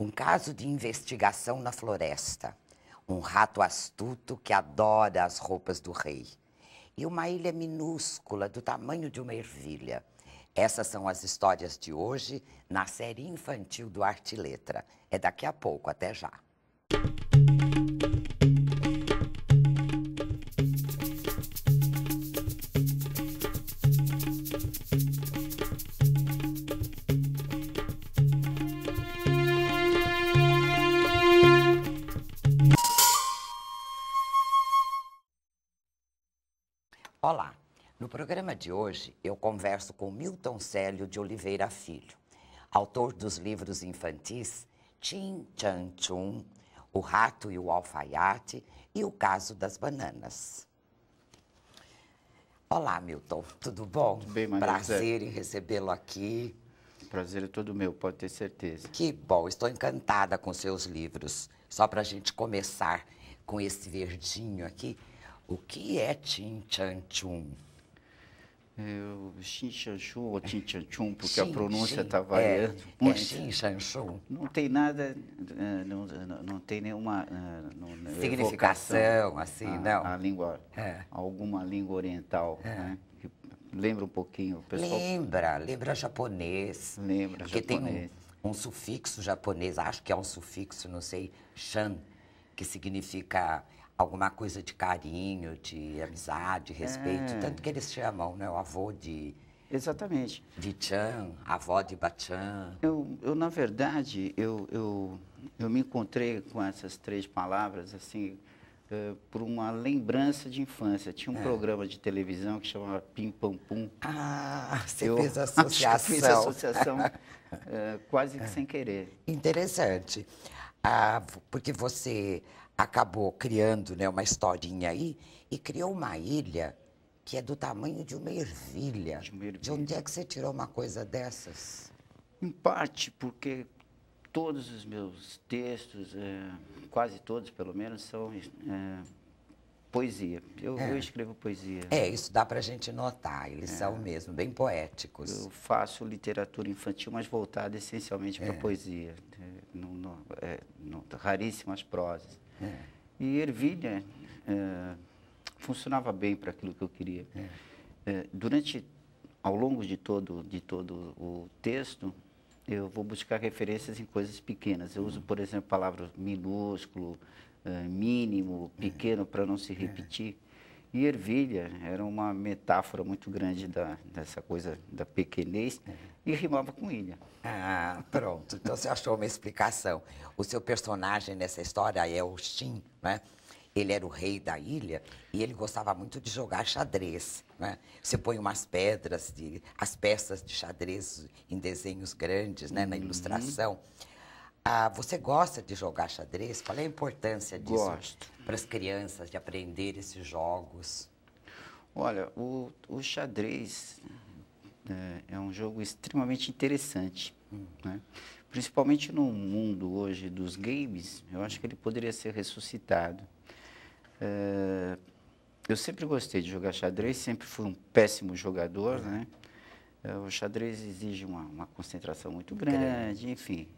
Um caso de investigação na floresta. Um rato astuto que adora as roupas do rei. E uma ilha minúscula do tamanho de uma ervilha. Essas são as histórias de hoje na série infantil do Arte e Letra. É daqui a pouco, até já. Olá, no programa de hoje eu converso com Milton Célio de Oliveira Filho, autor dos livros infantis Tchim Tchan Tchum, O Rato e o Alfaiate e O Caso das Bananas. Olá, Milton, tudo bom? Tudo bem, Maria Prazer em recebê-lo aqui. O prazer é todo meu, pode ter certeza. Que bom, estou encantada com seus livros. Só para a gente começar com esse verdinho aqui. O que é Tchim Tchan Tchum? Xin Chan Chum ou Tchim Tchan Tchum, porque Xin, a pronúncia está xin, variando É muito. Xin Chan Chum. Não tem nada, não tem nenhuma Significação, assim, não? A língua, É. alguma língua oriental, né? Que lembra um pouquinho, o pessoal Lembra japonês. lembra Porque japonês. tem um sufixo japonês, acho que é um sufixo, não sei, shan, que significa alguma coisa de carinho, de amizade, respeito. Tanto que eles chamam, né? O avô de Exatamente. Chan, a avó de Bachan. Na verdade, eu me encontrei com essas três palavras, assim, por uma lembrança de infância. Tinha um programa de televisão que chamava Pim Pam Pum. Ah, você Eu fez acho que associação. fiz a associação quase que sem querer. Interessante. Porque você acabou criando, né, uma historinha aí e criou uma ilha que é do tamanho de uma ervilha. De uma ervilha. De onde é que você tirou uma coisa dessas? Em parte porque todos os meus textos, quase todos pelo menos, são poesia. Eu escrevo poesia. Isso dá pra gente notar. Eles são mesmo bem poéticos. Eu faço literatura infantil, mas voltada essencialmente para poesia. Raríssimas prosas. E ervilha funcionava bem para aquilo que eu queria. Ao longo de todo o texto, eu vou buscar referências em coisas pequenas. Eu uso, por exemplo, palavras minúsculo, mínimo, pequeno, para não se repetir. E ervilha era uma metáfora muito grande dessa coisa da pequenez e rimava com ilha. Ah, pronto. Então você achou uma explicação. O seu personagem nessa história é o Xin, né? Ele era o rei da ilha e ele gostava muito de jogar xadrez, né? Você põe umas pedras, as peças de xadrez em desenhos grandes, né? Na ilustração. Você gosta de jogar xadrez? Qual é a importância disso? Gosto. Para as crianças, de aprender esses jogos? Olha, o xadrez é um jogo extremamente interessante, né? Principalmente no mundo hoje dos games, eu acho que ele poderia ser ressuscitado. Eu sempre gostei de jogar xadrez, sempre fui um péssimo jogador, né? O xadrez exige uma concentração muito grande, enfim.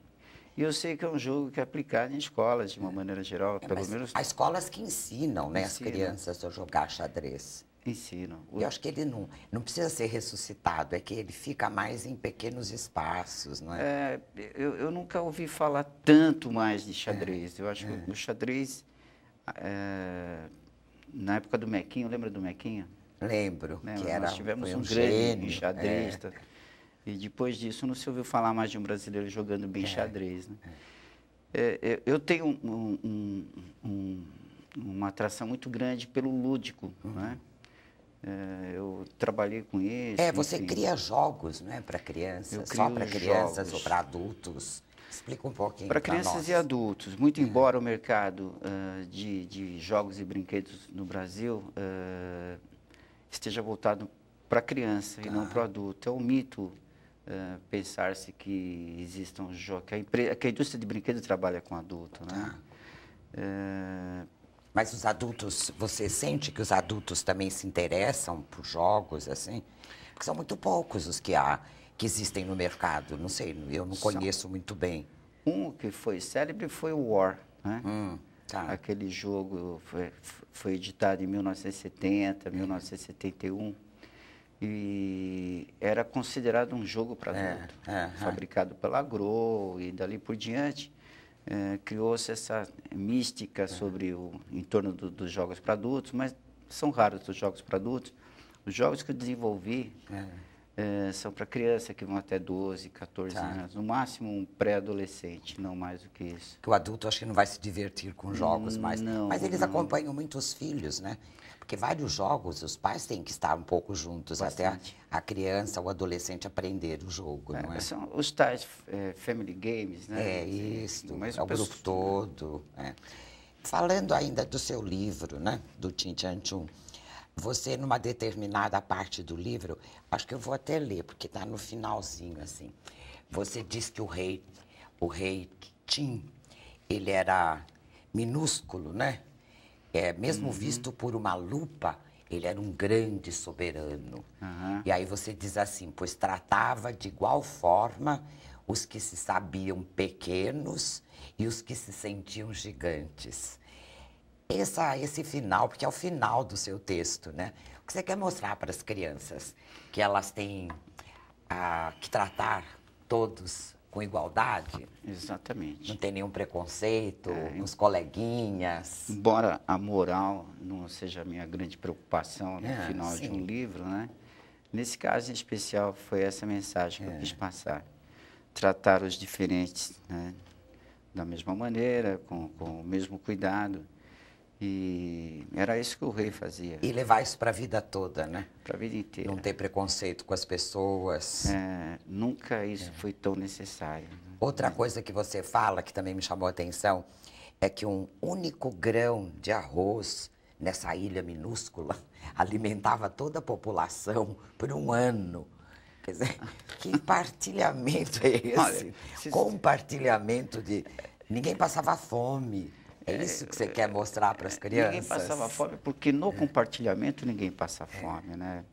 E eu sei que é um jogo que é aplicado em escolas, de uma maneira geral, pelo menos... Há escolas que ensinam, né, as Ensinam. crianças a jogar xadrez. Ensinam. Eu acho que ele não precisa ser ressuscitado, é que ele fica mais em pequenos espaços, não é? Eu nunca ouvi falar tanto mais de xadrez. Eu acho que o xadrez, na época do Mequinho, lembra do Mequinho? Lembro, Lembra? que era Nós tivemos foi um grande gênio, xadrezista. E depois disso não se ouviu falar mais de um brasileiro jogando bem xadrez, né? Eu tenho uma atração muito grande pelo lúdico, né? Eu trabalhei com isso. Você enfim. cria jogos, não é, para Eu crianças, crio só para crianças jogos. ou para adultos? Explica um pouquinho Para para crianças nós. e adultos. Muito embora o mercado de jogos e brinquedos no Brasil esteja voltado para a criança e não para o adulto. É um mito pensar-se que existam jogos, que a indústria de brinquedos trabalha com adulto, né? Mas os adultos, você sente que os adultos também se interessam por jogos, assim? Porque Porque são muito poucos os que existem no mercado. Não sei, eu não conheço muito bem. Um que foi célebre foi o War, né? Tá. Aquele jogo foi editado em 1970, 1971, e era considerado um jogo para adulto, fabricado pela Grow, e dali por diante criou-se essa mística sobre em torno dos jogos para adultos, mas são raros os jogos para adultos. Os jogos que eu desenvolvi são para criança que vão até 12, 14 anos, no máximo um pré-adolescente, não mais do que isso. Que o adulto acho que não vai se divertir com jogos mais. Não, Mas eles não. acompanham muito os filhos, né? Porque vários jogos, os pais têm que estar um pouco juntos, Bastante. até a criança ou adolescente aprender o jogo, não é? São os tais family games, né? É isso, Mas é o grupo todo. Falando ainda do seu livro, né? Do Tchin Tchan Tchum, você, numa determinada parte do livro, acho que eu vou até ler, porque está no finalzinho, assim. Você diz que o rei Tchin, ele era minúsculo, né? Mesmo visto por uma lupa, ele era um grande soberano. E aí você diz assim, pois tratava de igual forma os que se sabiam pequenos e os que se sentiam gigantes. Esse final, porque é o final do seu texto, né? O que você quer mostrar para as crianças? Que elas têm que tratar todos com igualdade? Exatamente. Não tem nenhum preconceito, uns coleguinhas. Embora a moral não seja a minha grande preocupação no final de sim. um livro, né? Nesse caso em especial foi essa mensagem que eu quis passar. Tratar os diferentes, né, da mesma maneira, com o mesmo cuidado. E era isso que o rei fazia. E levar isso para a vida toda, né? Para a vida inteira. Não ter preconceito com as pessoas. Nunca isso foi tão necessário. Né? Outra coisa que você fala, que também me chamou a atenção, é que um único grão de arroz nessa ilha minúscula alimentava toda a população por um ano. Quer dizer, que partilhamento é esse? Olha, Compartilhamento de... Ninguém passava fome. É isso que você quer mostrar para as crianças? Ninguém passava fome, porque no compartilhamento ninguém passa fome, né?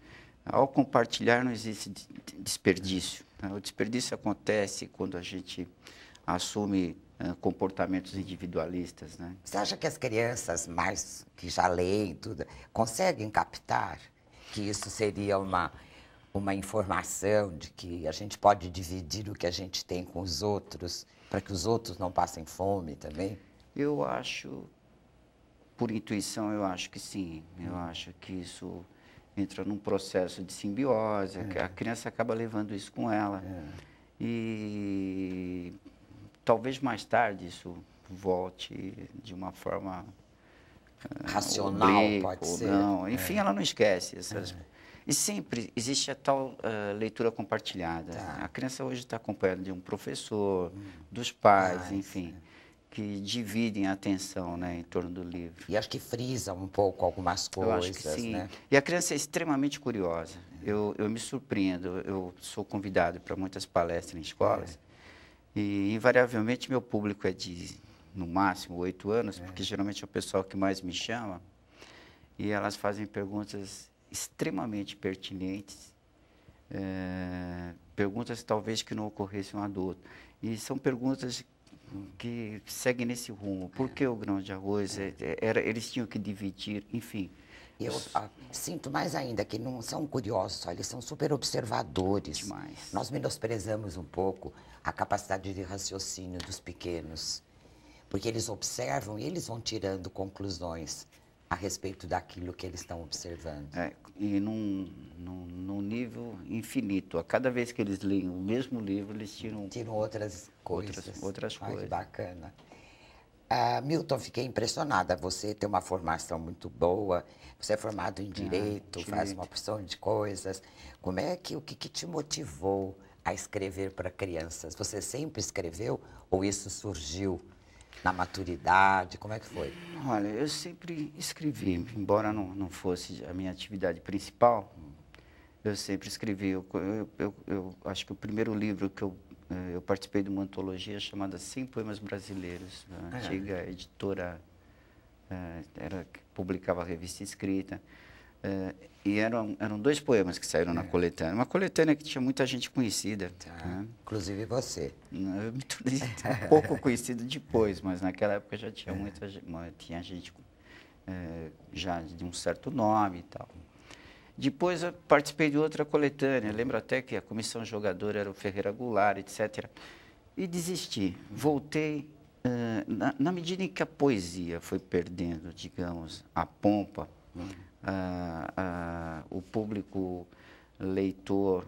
Ao compartilhar não existe desperdício. Né? O desperdício acontece quando a gente assume comportamentos individualistas, né? Você acha que as crianças mais que já leem tudo conseguem captar que isso seria uma informação de que a gente pode dividir o que a gente tem com os outros para que os outros não passem fome também? Eu acho, por intuição, eu acho que sim. Eu acho que isso entra num processo de simbiose, a criança acaba levando isso com ela. E talvez mais tarde isso volte de uma forma racional, pode ou ser. não. Enfim, ela não esquece essas. E sempre existe a tal leitura compartilhada. A criança hoje está acompanhada de um professor, dos pais, enfim, que dividem a atenção, né, em torno do livro. E acho que frisam um pouco algumas coisas, eu acho que sim. né? E a criança é extremamente curiosa. Eu me surpreendo. Eu sou convidado para muitas palestras em escolas e, invariavelmente, meu público é de, no máximo, 8 anos, porque geralmente é o pessoal que mais me chama, e elas fazem perguntas extremamente pertinentes, perguntas talvez que não ocorressem um adulto. E são perguntas que seguem nesse rumo. Por que o grão de arroz? Eles tinham que dividir, enfim. Eu sinto mais ainda que não são curiosos só, eles são super observadores. Demais. Nós menosprezamos um pouco a capacidade de raciocínio dos pequenos, porque eles observam e eles vão tirando conclusões a respeito daquilo que eles estão observando. E num nível infinito. A cada vez que eles leem o mesmo livro, eles tiram outras coisas. Outras coisas. Que bacana. Milton, fiquei impressionada. Você tem uma formação muito boa, você é formado em Direito, faz uma porção de coisas. O que te motivou a escrever para crianças? Você sempre escreveu ou isso surgiu na maturidade? Como é que foi? Olha, eu sempre escrevi, embora não fosse a minha atividade principal, eu sempre escrevi. Eu acho que o primeiro livro que eu participei de uma antologia chamada 100 Poemas Brasileiros, a antiga editora que publicava a revista escrita. E eram 2 poemas que saíram na coletânea. Uma coletânea que tinha muita gente conhecida. Tá. Né? Inclusive você. Eu me tornei um pouco conhecido depois, mas naquela época já tinha tinha gente já de um certo nome e tal. Depois eu participei de outra coletânea. Lembro até que a comissão jogadora era o Ferreira Goulart, etc. E desisti. Voltei. Na medida em que a poesia foi perdendo, digamos, a pompa, o público leitor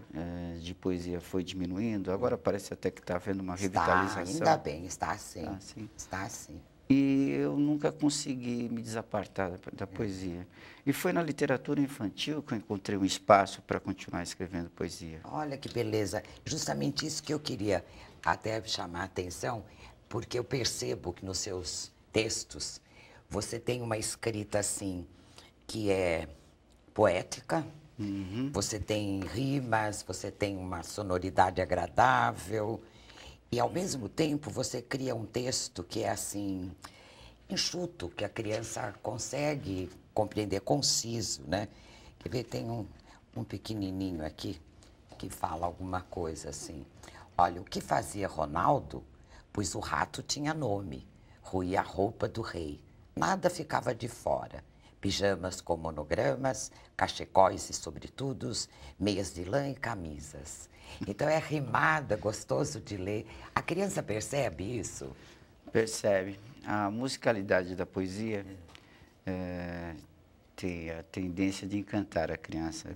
de poesia foi diminuindo, agora parece até que está havendo uma revitalização. Ainda bem, está assim. Tá, sim. Está assim. E eu nunca consegui me desapartar da poesia. E foi na literatura infantil que eu encontrei um espaço para continuar escrevendo poesia. Olha que beleza. Justamente isso que eu queria até chamar a atenção, porque eu percebo que nos seus textos você tem uma escrita assim que é poética, você tem rimas, você tem uma sonoridade agradável e ao mesmo tempo você cria um texto que é assim enxuto, que a criança consegue compreender, conciso, né? Quer ver, tem um pequenininho aqui que fala alguma coisa assim. Olha, o que fazia Ronaldo? Pois o rato tinha nome, roía a roupa do rei, nada ficava de fora. Pijamas com monogramas, cachecóis e sobretudos, meias de lã e camisas. Então é rimada, gostoso de ler. A criança percebe isso? Percebe. A musicalidade da poesia tem a tendência de encantar a criança.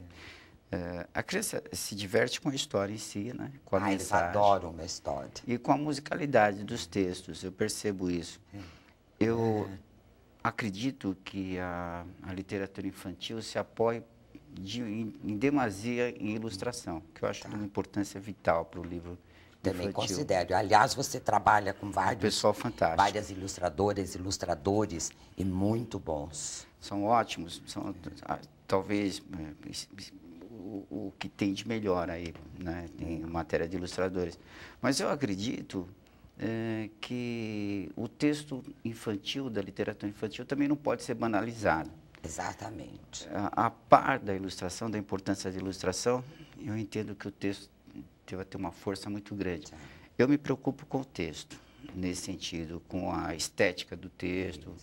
A criança se diverte com a história em si, né? Com a mensagem. Eles adoram uma história. E com a musicalidade dos textos, eu percebo isso. Eu acredito que a literatura infantil se apoia em demasia em ilustração, que eu acho de uma importância vital para o livro Também infantil. considero. Aliás, você trabalha com Pessoal fantástico. várias ilustradoras, ilustradores e muito bons. São ótimos, são talvez o que tem de melhor aí, né, em matéria de ilustradores. Mas eu acredito que o texto infantil, da literatura infantil, também não pode ser banalizado. Exatamente. A par da ilustração, da importância da ilustração, eu entendo que o texto deve ter uma força muito grande. Eu me preocupo com o texto, nesse sentido, com a estética do texto,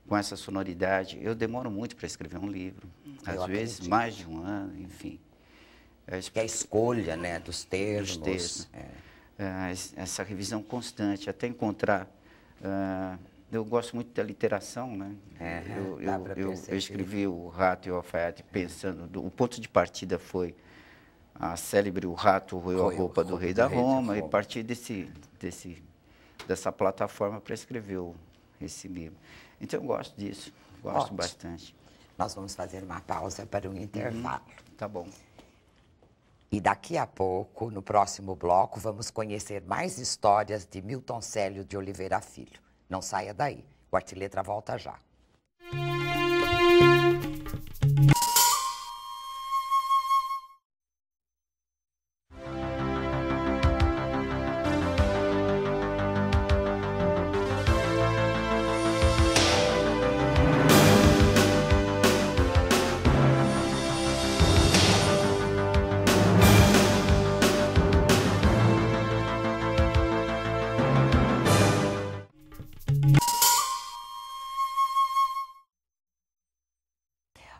com essa sonoridade. Eu demoro muito para escrever um livro, às vezes mais de um ano, enfim. Que é a escolha, né, dos termos. Essa revisão constante, até encontrar... eu gosto muito da literação, né? Eu escrevi O Rato e o Alfaiate pensando... O ponto de partida foi a célebre O Rato roeu a roupa do rei da Roma, e parti dessa plataforma para escrever esse livro. Então, eu gosto disso, gosto bastante. Nós vamos fazer uma pausa para um intervalo. Tá bom. E daqui a pouco, no próximo bloco, vamos conhecer mais histórias de Milton Célio de Oliveira Filho. Não saia daí. O Artiletra volta já.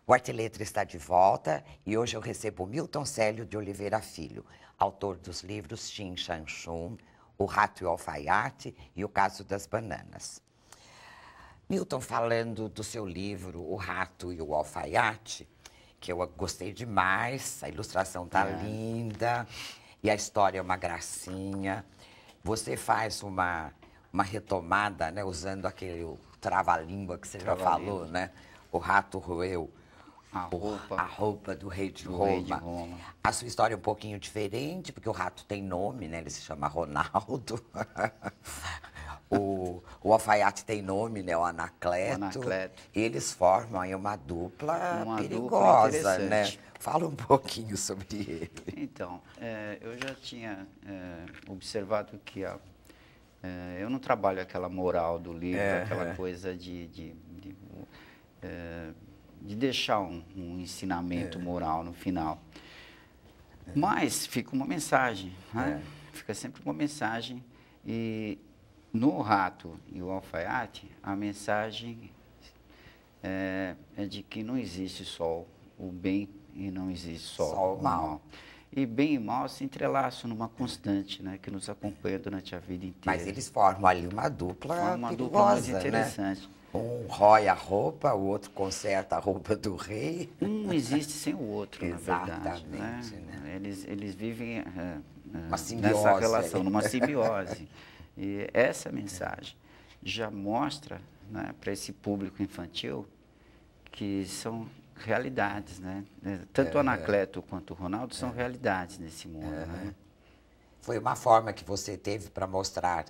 O Artiletra está de volta e hoje eu recebo Milton Célio de Oliveira Filho, autor dos livros Chin Chan Chun, O Rato e o Alfaiate e O Caso das Bananas. Milton, falando do seu livro O Rato e o Alfaiate, que eu gostei demais, a ilustração tá linda e a história é uma gracinha. Você faz uma retomada, né, usando aquele trava-língua que você já falou, né? O rato roeu a roupa do rei de Roma. A sua história é um pouquinho diferente, porque o rato tem nome, né? Ele se chama Ronaldo. O alfaiate tem nome, né? O Anacleto. E eles formam aí uma dupla perigosa, né? Fala um pouquinho sobre ele. Então, eu já tinha observado que eu não trabalho aquela moral do livro, aquela coisa de deixar um ensinamento moral no final. Mas fica uma mensagem, né? Fica sempre uma mensagem. E no Rato e o Alfaiate, a mensagem é de que não existe só o bem e não existe só o mal. E bem e mal se entrelaçam numa constante, né, que nos acompanha durante a vida inteira. Mas eles formam ali uma dupla perigosa, dupla muito interessante. Né? Um rói a roupa, o outro conserta a roupa do rei. Um existe sem o outro, na verdade. Exatamente. Né? Eles vivem nessa relação, numa simbiose. E essa mensagem já mostra, né, para esse público infantil que são realidades, né? Tanto o Anacleto quanto o Ronaldo são realidades nesse mundo. Né? Foi uma forma que você teve para mostrar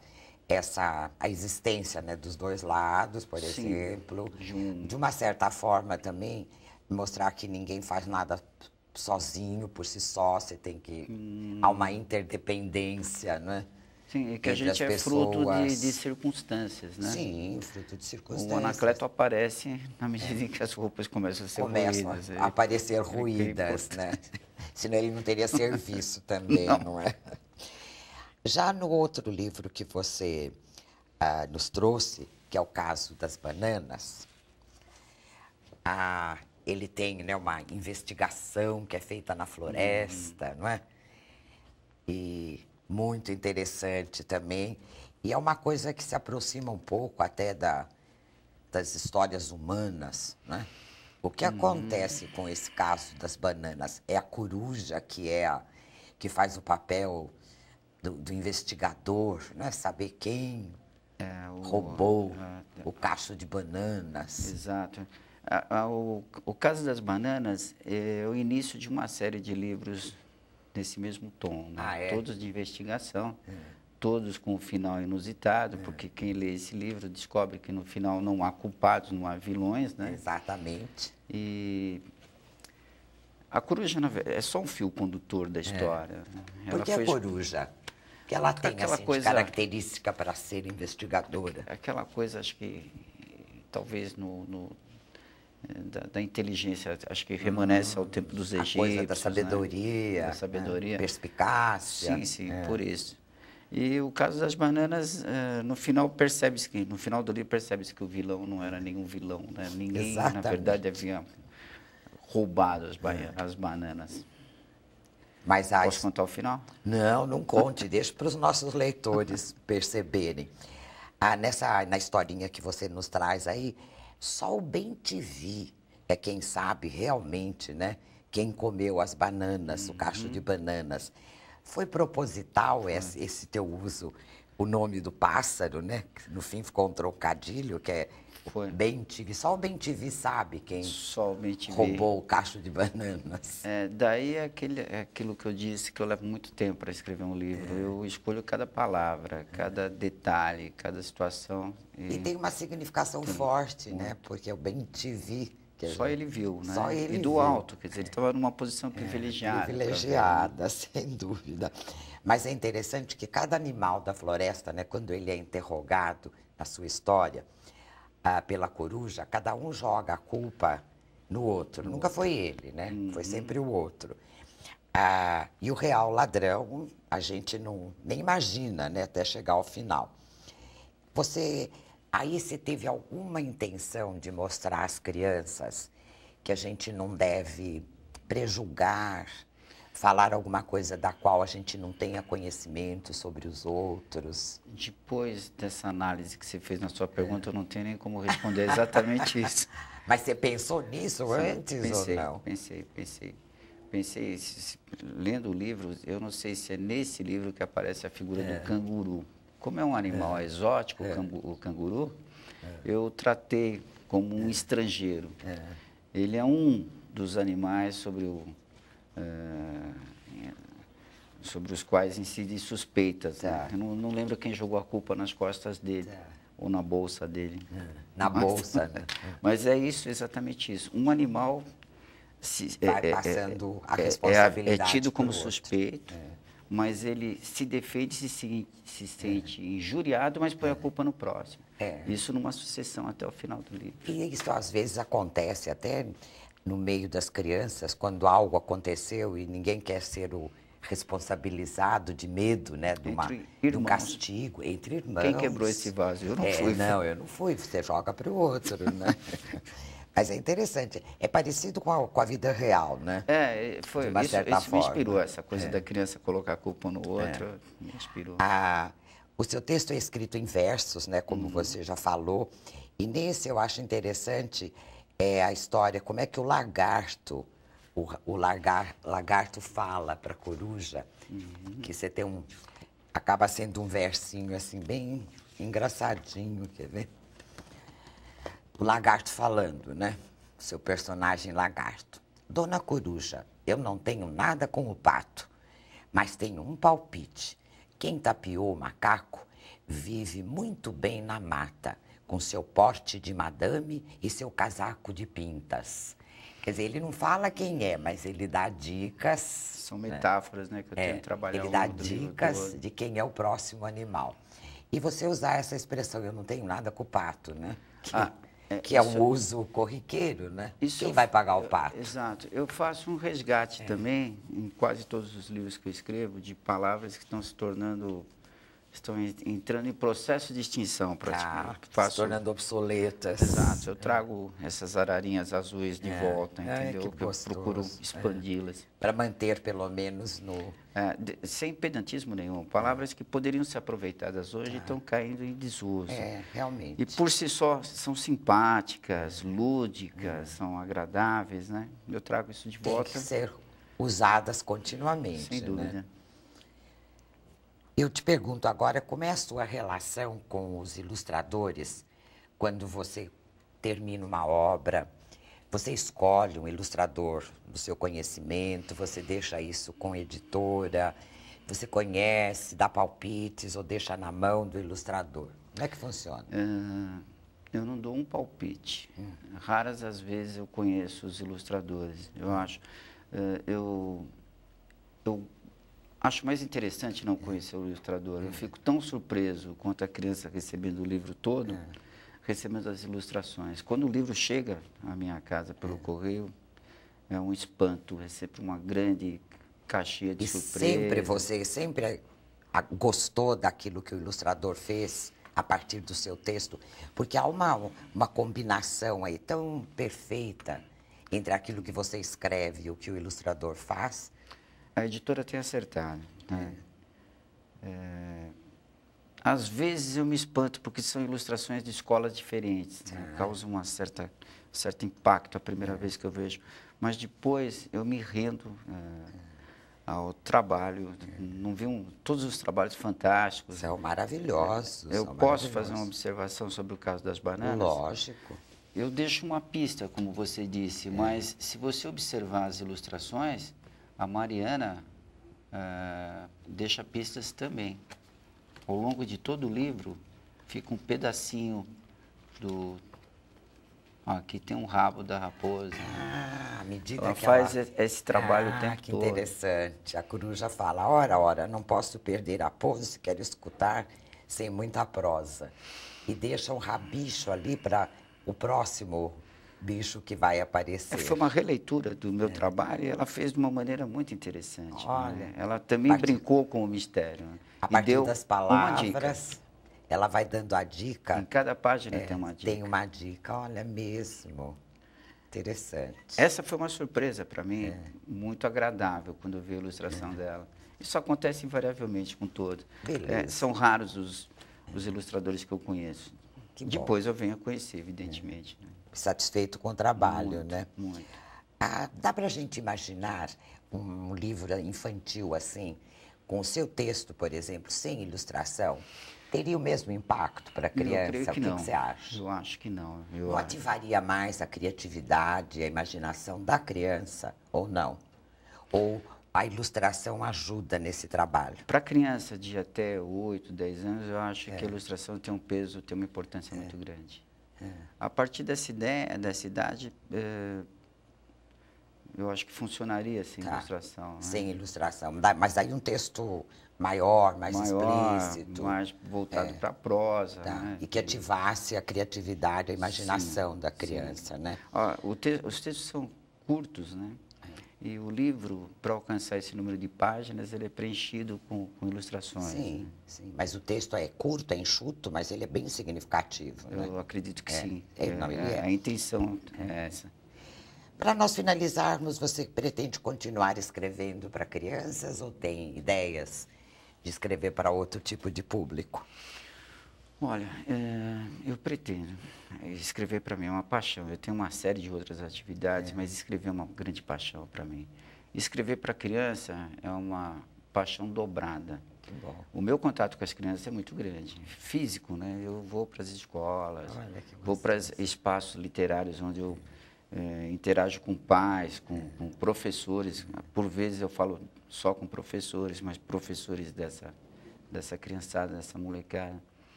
a existência, né, dos dois lados, por exemplo. De uma certa forma também, mostrar que ninguém faz nada sozinho, por si só, você tem que... Há uma interdependência, né? Sim, e que a gente é fruto de circunstâncias, né? Sim, fruto de circunstâncias. O Anacleto aparece na medida em que as roupas começam a ser ruídas. A aparecer ruídas, né? Senão ele não teria serviço também, não é? Já no outro livro que você nos trouxe, que é o caso das bananas, ele tem, né, uma investigação que é feita na floresta, não é? E muito interessante também. E é uma coisa que se aproxima um pouco até das histórias humanas, né? O que acontece com esse caso das bananas? É a coruja que faz o papel do investigador, né? Saber quem roubou o cacho de bananas. Exato. O caso das bananas é o início de uma série de livros nesse mesmo tom, né? Todos de investigação, todos com um final inusitado, porque quem lê esse livro descobre que no final não há culpados, não há vilões, né? Exatamente. E a coruja é só um fio condutor da história. Por que a coruja? Que ela tem assim, de característica para ser investigadora. Aquela coisa, acho que talvez da inteligência, acho que remanesce ao tempo dos egípcios. A coisa da sabedoria, né? Da sabedoria. Perspicácia. Sim, por isso. E o caso das bananas, no final do livro percebe-se que o vilão não era nenhum vilão, né? Ninguém, na verdade, havia roubado as bananas. Mas posso contar o final? Não conte, deixe para os nossos leitores perceberem. Na historinha que você nos traz aí, só o bem-te-vi é quem sabe realmente, né? Quem comeu as bananas, o cacho de bananas. Foi proposital esse teu uso, o nome do pássaro, né? No fim ficou um trocadilho, que é bem-te-vi. Só o bem-te-vi sabe quem roubou o cacho de bananas. Daí é aquilo que eu disse, que eu levo muito tempo para escrever um livro. Eu escolho cada palavra, cada detalhe, cada situação. E tem uma significação forte, né? Porque o bem-te-vi... Só ele viu, né? Só ele viu. Alto, quer dizer, ele estava numa posição privilegiada. Privilegiada, sem dúvida. Mas é interessante que cada animal da floresta, né, quando ele é interrogado na sua história pela coruja, cada um joga a culpa no outro. Nunca foi ele, né? Foi sempre o outro. E o real ladrão, a gente nem imagina, né, até chegar ao final. Aí você teve alguma intenção de mostrar às crianças que a gente não deve prejulgar, falar alguma coisa da qual a gente não tenha conhecimento sobre os outros? Depois dessa análise que você fez na sua pergunta, eu não tenho nem como responder exatamente isso. Mas você pensou nisso antes ou não? Pensei, lendo o livro, eu não sei se é nesse livro que aparece a figura do canguru. Como é um animal exótico, o canguru, eu tratei como um estrangeiro. Ele é um dos animais sobre os quais incidem suspeitas. Né? Eu não lembro quem jogou a culpa nas costas dele, ou na bolsa dele. Bolsa, né? Mas é isso, exatamente isso. Um animal vai passando a responsabilidade é tido como suspeito, mas ele se defende, se sente injuriado, mas põe a culpa no próximo. Isso numa sucessão até o final do livro. E isso às vezes acontece até no meio das crianças, quando algo aconteceu e ninguém quer ser o responsabilizado de medo, né, de um castigo entre irmãos. Quem quebrou esse vaso? Eu não fui. Não, eu não fui, você joga para o outro, né? Mas é interessante, é parecido com a vida real, né? Foi, de uma certa isso forma. Me inspirou, essa coisa da criança colocar a culpa no outro, me inspirou. O seu texto é escrito em versos, né, como você já falou, e nesse eu acho interessante a história, como é que o lagarto, lagarto fala para a coruja, que você tem acaba sendo um versinho assim, bem engraçadinho, quer ver? O lagarto falando, né? Seu personagem lagarto. Dona Coruja, eu não tenho nada com o pato, mas tenho um palpite. Quem tapeou o macaco vive muito bem na mata, com seu porte de madame e seu casaco de pintas. Quer dizer, ele não fala quem é, mas ele dá dicas. São metáforas, né, que eu tento trabalhar. Ele dá dicas de quem é o próximo animal. E você usar essa expressão, eu não tenho nada com o pato, né? Que é um uso corriqueiro, né? Quem vai pagar o pato? Exato. Eu faço um resgate também, em quase todos os livros que eu escrevo, de palavras que estão estão entrando em processo de extinção, praticamente. Se tornando obsoletas. Exato. Eu trago essas ararinhas azuis de volta, entendeu? Que gostoso. Eu procuro expandi-las. Para manter, pelo menos, no... sem pedantismo nenhum. Palavras que poderiam ser aproveitadas hoje estão caindo em desuso. Realmente. E, por si só, são simpáticas, lúdicas, são agradáveis, né? Eu trago isso de volta. Tem que ser usadas continuamente, sem dúvida. Né? Eu te pergunto agora, como é a sua relação com os ilustradores quando você termina uma obra? Você escolhe um ilustrador do seu conhecimento, você deixa isso com a editora, você conhece, dá palpites ou deixa na mão do ilustrador? Como é que funciona? Eu não dou um palpite. Raras as vezes eu conheço os ilustradores, eu acho. Eu acho mais interessante não conhecer o ilustrador. Eu fico tão surpreso quanto a criança recebendo o livro todo, recebendo as ilustrações. Quando o livro chega à minha casa pelo correio, é um espanto, é sempre uma grande caixinha de surpresa. Você sempre gostou daquilo que o ilustrador fez a partir do seu texto? Porque há uma combinação aí tão perfeita entre aquilo que você escreve e o que o ilustrador faz. A editora tem acertado. Né? Às vezes eu me espanto porque são ilustrações de escolas diferentes. Né? Causa certo impacto a primeira vez que eu vejo. Mas depois eu me rendo ao trabalho. Não vi todos os trabalhos fantásticos. São maravilhosos. Eu posso fazer uma observação sobre o caso das bananas? Lógico. Eu deixo uma pista, como você disse, mas se você observar as ilustrações, a Mariana deixa pistas também. Ao longo de todo o livro, fica um pedacinho do... Aqui tem um rabo da raposa. À medida ela que faz esse trabalho o tempo que todo. Interessante. A coruja fala, ora, não posso perder a pose, quero escutar sem muita prosa. E deixa um rabicho ali para o próximo bicho que vai aparecer. Foi uma releitura do meu trabalho e ela fez de uma maneira muito interessante. Olha, né? Ela também brincou com o mistério. Né? A partir das palavras, ela vai dando a dica. Em cada página tem uma dica. Tem uma dica, olha mesmo. Interessante. Essa foi uma surpresa para mim, muito agradável, quando eu vi a ilustração dela. Isso acontece invariavelmente com todos. São raros os ilustradores que eu conheço. Depois eu venho a conhecer, evidentemente. Né? Satisfeito com o trabalho, muito, né? Muito. Dá para a gente imaginar um livro infantil assim, com o seu texto, por exemplo, sem ilustração? Teria o mesmo impacto para a criança? Eu creio que o que não. Você acha? Eu acho que não. Não ativaria mais a criatividade, a imaginação da criança, ou não? Ou a ilustração ajuda nesse trabalho? Para criança de até 8, 10 anos, eu acho que a ilustração tem um peso, tem uma importância muito grande. A partir dessa idade, eu acho que funcionaria sem Tá. ilustração. Né? Sem ilustração. Mas daí um texto maior, mais explícito. Mais voltado para a prosa. Tá. Né? E que ativasse a criatividade, a imaginação da criança, né? Ó, os textos são curtos, né? E o livro, para alcançar esse número de páginas, ele é preenchido com ilustrações. Sim, Né? sim. Mas o texto é curto, é enxuto, mas ele é bem significativo. Eu Né? acredito que sim. Não, ele é. A intenção é essa. Para nós finalizarmos, você pretende continuar escrevendo para crianças ou tem ideias de escrever para outro tipo de público? Olha, eu pretendo. Escrever para mim é uma paixão. Eu tenho uma série de outras atividades, mas escrever é uma grande paixão para mim. Escrever para criança é uma paixão dobrada. Que bom. O meu contato com as crianças é muito grande. Físico, né? Eu vou para as escolas, vou para espaços literários onde eu interajo com pais, com professores. Por vezes eu falo só com professores, mas professores dessa criançada, dessa molecada.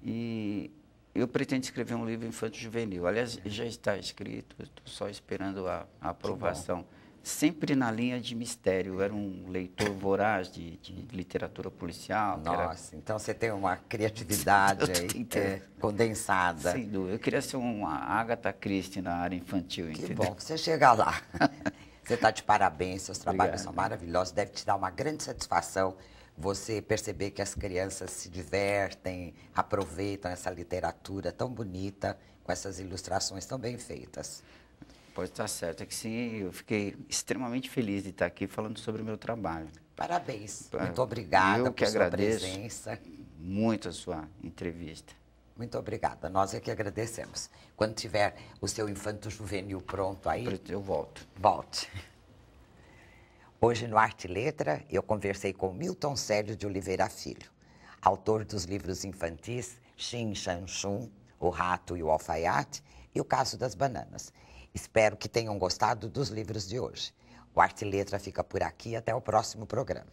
E eu pretendo escrever um livro infanto-juvenil. Aliás, já está escrito, estou só esperando a aprovação. Sempre na linha de mistério. Eu era um leitor voraz de literatura policial. Nossa, então você tem uma criatividade aí, condensada. Sem dúvida. Eu queria ser uma Agatha Christie na área infantil, Que entendeu? bom, você chega lá. Você está de parabéns, seus trabalhos são maravilhosos. Deve te dar uma grande satisfação você perceber que as crianças se divertem, aproveitam essa literatura tão bonita, com essas ilustrações tão bem feitas. Pode estar certo, é que sim, eu fiquei extremamente feliz de estar aqui falando sobre o meu trabalho. Parabéns, muito obrigada por sua presença. Muito a sua entrevista. Muito obrigada, nós é que agradecemos. Quando tiver o seu infanto-juvenil pronto aí... Eu volto. Volte. Hoje no Arte e Letra, eu conversei com Milton Célio de Oliveira Filho, autor dos livros infantis Xin Shan Chun, O Rato e o Alfaiate e O Caso das Bananas. Espero que tenham gostado dos livros de hoje. O Arte e Letra fica por aqui, até o próximo programa.